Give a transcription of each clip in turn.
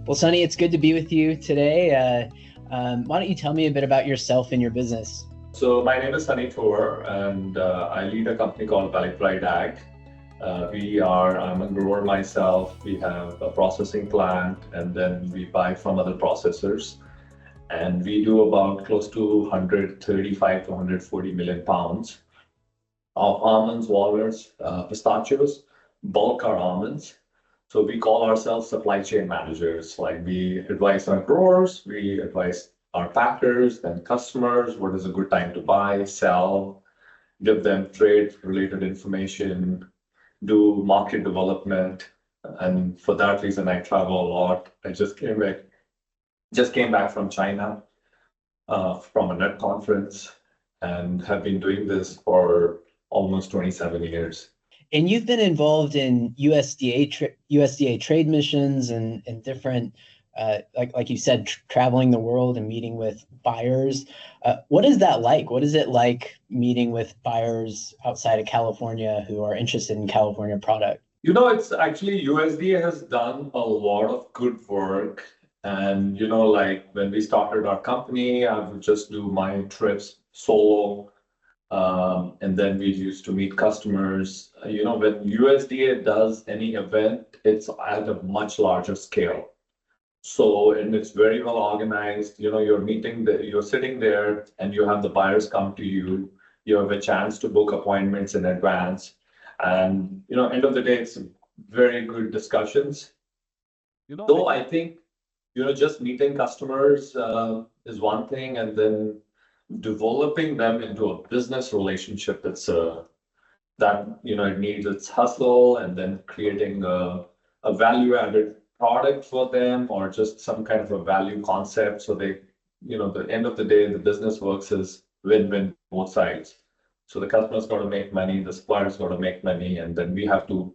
Well, Sunny, it's good to be with you today. Why don't you tell me a bit about yourself and your business? So my name is Sunny Thor, and I lead a company called Valley Pride Ag. I'm a grower myself. We have a processing plant, and then we buy from other processors. And we do about close to 135 to 140 million pounds of almonds, walnuts, pistachios, bulk our almonds. So we call ourselves supply chain managers. Like we advise our growers, we advise our packers and customers what is a good time to buy, sell, give them trade related information, do market development. And for that reason, I travel a lot. I just came back from China from a nut conference and have been doing this for almost 27 years. And you've been involved in USDA trade missions and different, like you said, traveling the world and meeting with buyers. What is that like? What is it like meeting with buyers outside of California who are interested in California product? It's actually USDA has done a lot of good work. And, like when we started our company, I would just do my trips solo. And then we used to meet customers. When USDA does any event, it's at a much larger scale. So, and it's very well organized. You're sitting there and you have the buyers come to you. You have a chance to book appointments in advance. And, end of the day, it's very good discussions. Though I think, just meeting customers is one thing, and then developing them into a business relationship it needs its hustle, and then creating a value added product for them, or just some kind of a value concept, so the end of the day the business works as win-win both sides. So the customer's got to make money, the supplier's got to make money, and then we have to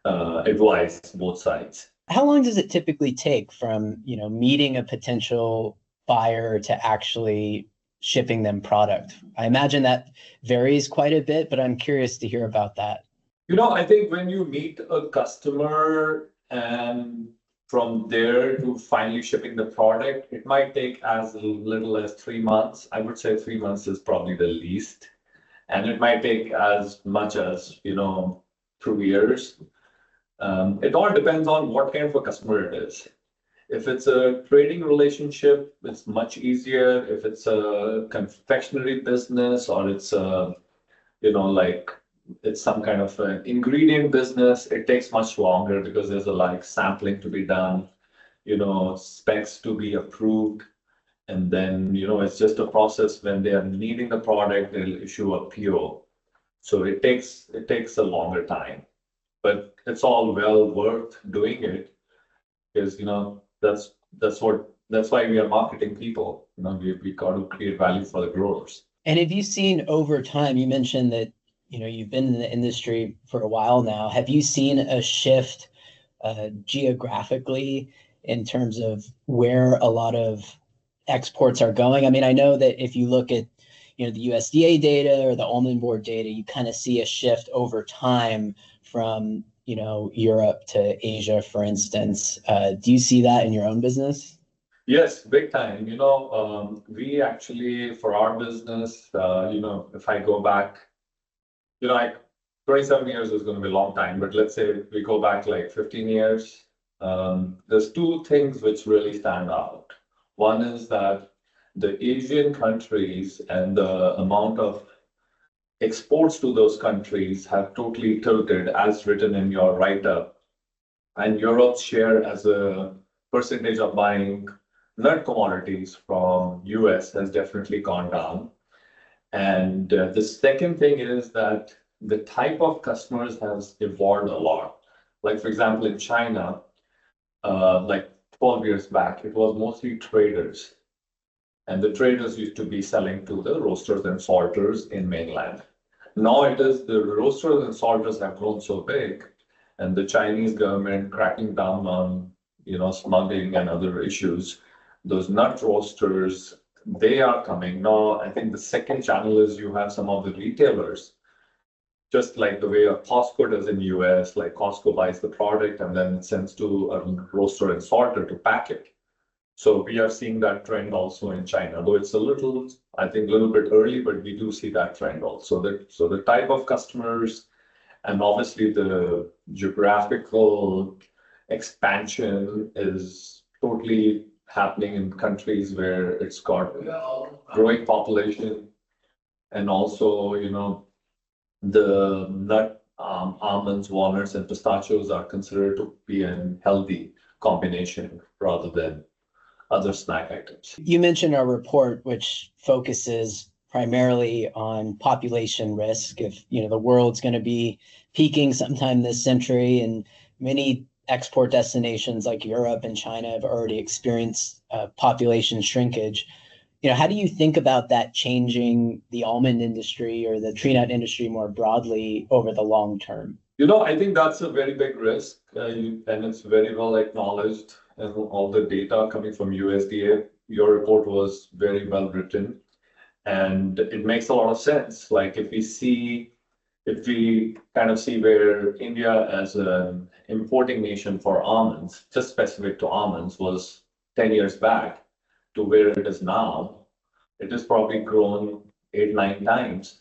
advise both sides. How long does it typically take from, meeting a potential buyer to actually shipping them product? I imagine that varies quite a bit, but I'm curious to hear about that. I think when you meet a customer and from there to finally shipping the product, it might take as little as 3 months. I would say 3 months is probably the least. And it might take as much as, 2 years. It all depends on what kind of a customer it is. If it's a trading relationship, it's much easier. If it's a confectionery business, or it's like it's some kind of an ingredient business, it takes much longer because there's a sampling to be done, specs to be approved. And then, it's just a process. When they are needing the product, they'll issue a PO. So it takes a longer time, but it's all well worth doing it, because that's why we are marketing people. We got to create value for the growers. And have you seen over time, you mentioned that, you've been in the industry for a while now. Have you seen a shift geographically in terms of where a lot of exports are going? I mean, I know that if you look at, the USDA data or the Almond Board data, you kind of see a shift over time from, Europe to Asia, for instance. Do you see that in your own business? Yes, big time. We actually, for our business, if I go back, like 27 years is going to be a long time, but let's say we go back like 15 years, there's two things which really stand out. One is that the Asian countries and the amount of exports to those countries have totally tilted, as written in your write-up. And Europe's share as a percentage of buying nut commodities from US has definitely gone down. And the second thing is that the type of customers has evolved a lot. Like, for example, in China, like 12 years back, it was mostly traders. And the traders used to be selling to the roasters and salters in mainland. Now it is the roasters and salters have grown so big, and the Chinese government cracking down on, smuggling and other issues. Those nut roasters, they are coming. Now, I think the second channel is you have some of the retailers just like the way a Costco does in US, like Costco buys the product and then sends to a roaster and sorter to pack it. So we are seeing that trend also in China, though it's a little, I think, a little bit early, but we do see that trend also. So the type of customers and obviously the geographical expansion is totally happening in countries where it's got growing population, and also, the nut, almonds, walnuts, and pistachios are considered to be a healthy combination rather than other snack items. You mentioned our report, which focuses primarily on population risk. If the world's going to be peaking sometime this century, and many export destinations like Europe and China have already experienced population shrinkage. How do you think about that changing the almond industry or the tree nut industry more broadly over the long term? I think that's a very big risk, and it's very well acknowledged, and all the data coming from USDA. Your report was very well written, and it makes a lot of sense. Like if we kind of see where India as an importing nation for almonds, just specific to almonds, was 10 years back to where it is now, it has probably grown 8, 9 times.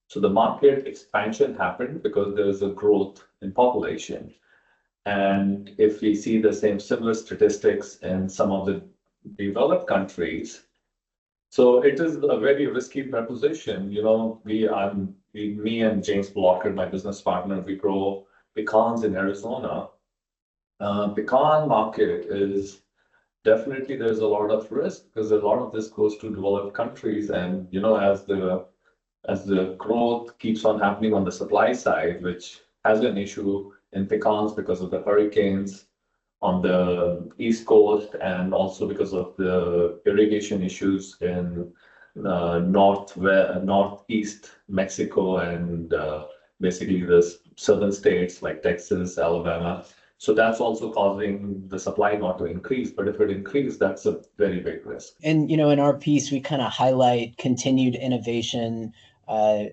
So the market expansion happened because there is a growth in population. And if we see the similar statistics in some of the developed countries, so it is a very risky proposition. Me and James Blocker, my business partner, we grow pecans in Arizona. Pecan market is definitely, there's a lot of risk because a lot of this goes to developed countries, and as the growth keeps on happening on the supply side, which has an issue in pecans because of the hurricanes on the East Coast, and also because of the irrigation issues in northeast Mexico, and basically the southern states like Texas, Alabama. So that's also causing the supply not to increase. But if it increases, that's a very big risk. And, in our piece, we kind of highlight continued innovation. I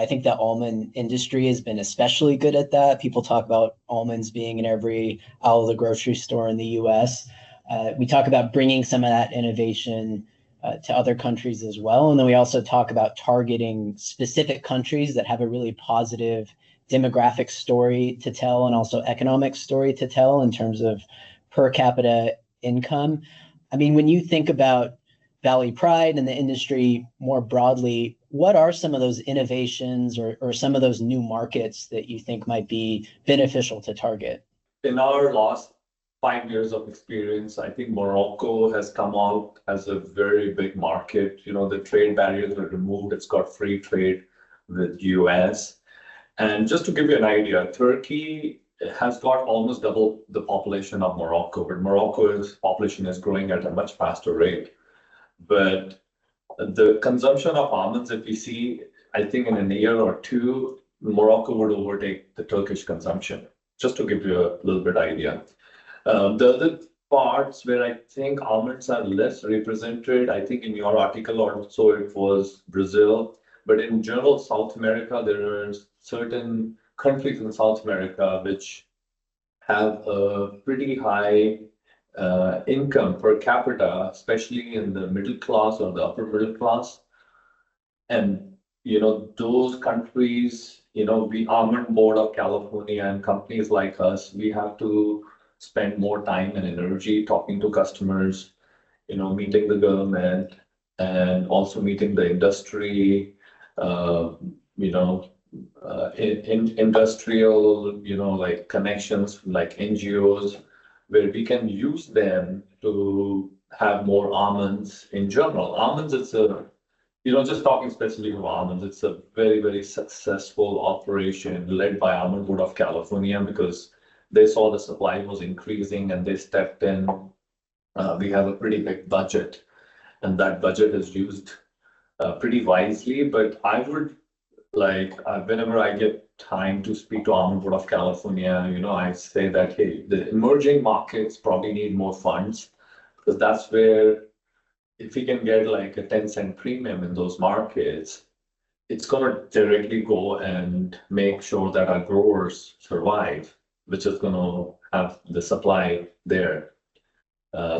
think the almond industry has been especially good at that. People talk about almonds being in every aisle of the grocery store in the US. We talk about bringing some of that innovation to other countries as well. And then we also talk about targeting specific countries that have a really positive demographic story to tell, and also economic story to tell in terms of per capita income. I mean, when you think about Valley Pride and the industry more broadly, what are some of those innovations or some of those new markets that you think might be beneficial to target? In our last 5 years of experience, I think Morocco has come out as a very big market. The trade barriers were removed. It's got free trade with US. And just to give you an idea, Turkey has got almost double the population of Morocco, but Morocco's population is growing at a much faster rate. But the consumption of almonds that we see, I think in a year or two, Morocco would overtake the Turkish consumption, just to give you a little bit idea. The other parts where I think almonds are less represented, I think in your article also it was Brazil, but in general, South America, there are certain countries in South America which have a pretty high income per capita, especially in the middle class or the upper middle class. And, those countries, we Almond Board of California and companies like us, we have to spend more time and energy talking to customers, meeting the government, and also meeting the industry, industrial, like connections, like NGOs, where we can use them to have more almonds in general. Almonds, just talking specifically about almonds, it's a very, very successful operation led by Almond Board of California because they saw the supply was increasing and they stepped in. We have a pretty big budget, and that budget is used pretty wisely. But I would whenever I get time to speak to Almond Board of California, I say that, hey, the emerging markets probably need more funds, because that's where if we can get like a 10-cent premium in those markets, it's going to directly go and make sure that our growers survive, which is going to have the supply there.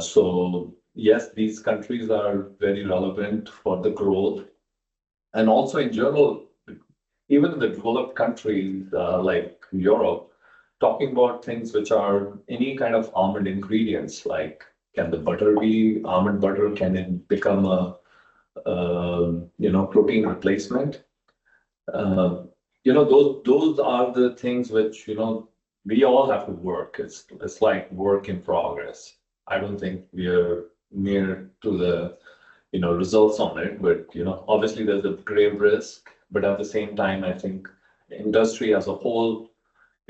So yes, these countries are very relevant for the growth. And also in general, even in the developed countries like Europe, talking about things which are any kind of almond ingredients, like can the butter be almond butter? Can it become a protein replacement? Those are the things which we all have to work. It's like work in progress. I don't think we are near to the results on it, but obviously there's a grave risk. But at the same time, I think industry as a whole,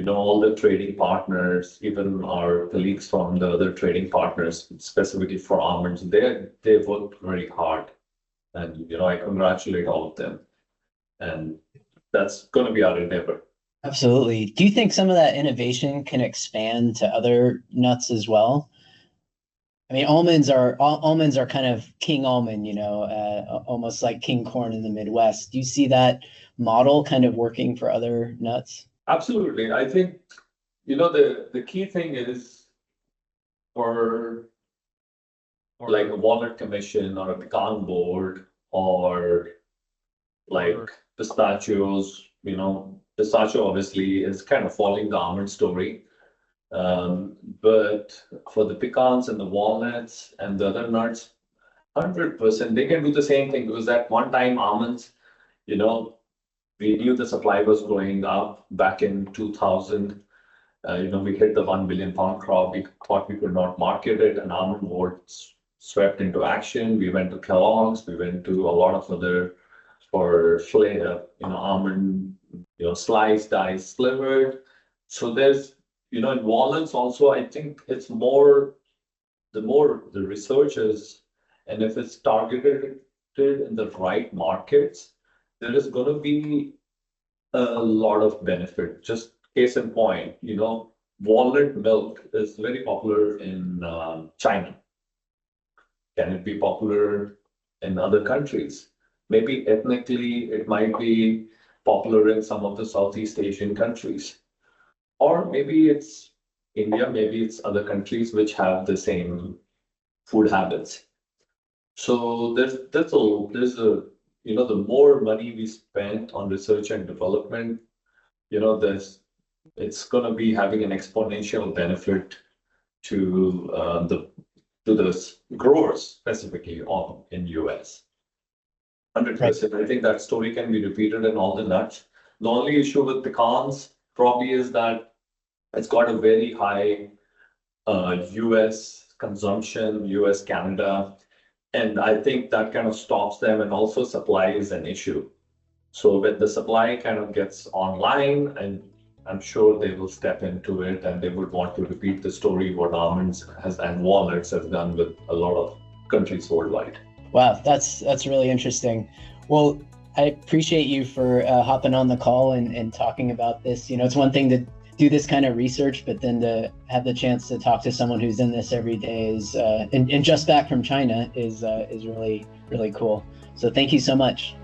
all the trading partners, even our colleagues from the other trading partners, specifically for almonds, they've worked very hard, and I congratulate all of them. And that's going to be our endeavor. Absolutely. Do you think some of that innovation can expand to other nuts as well? I mean, almonds are kind of king almond, almost like king corn in the Midwest. Do you see that model kind of working for other nuts? Absolutely. I think, the key thing is for like a walnut commission or a pecan board or like pistachios, pistachio obviously is kind of following the almond story. But for the pecans and the walnuts and the other nuts, 100%, they can do the same thing, because at one time almonds, we knew the supply was going up back in 2000. We hit the 1 billion pound crop. We thought we could not market it, and almond boards swept into action. We went to Kellogg's, we went to a lot of other for almond, sliced, diced, slivered. So there's, in walnuts also, I think it's more the researchers, and if it's targeted in the right markets, there is going to be a lot of benefit. Just case in point, walnut milk is very popular in China. Can it be popular in other countries? Maybe ethnically, it might be popular in some of the Southeast Asian countries. Or maybe it's India, maybe it's other countries which have the same food habits. So there's a the more money we spend on research and development, it's going to be having an exponential benefit to the growers, specifically in US. 100%. I think that story can be repeated in all the nuts. The only issue with pecans probably is that it's got a very high US consumption, US, Canada. And I think that kind of stops them, and also supply is an issue. So when the supply kind of gets online, and I'm sure they will step into it, and they would want to repeat the story what almonds and walnuts have done with a lot of countries worldwide. Wow, that's really interesting. Well, I appreciate you for hopping on the call and talking about this. It's one thing to do this kind of research, but then to have the chance to talk to someone who's in this every day is, and just back from China is really, really cool. So thank you so much.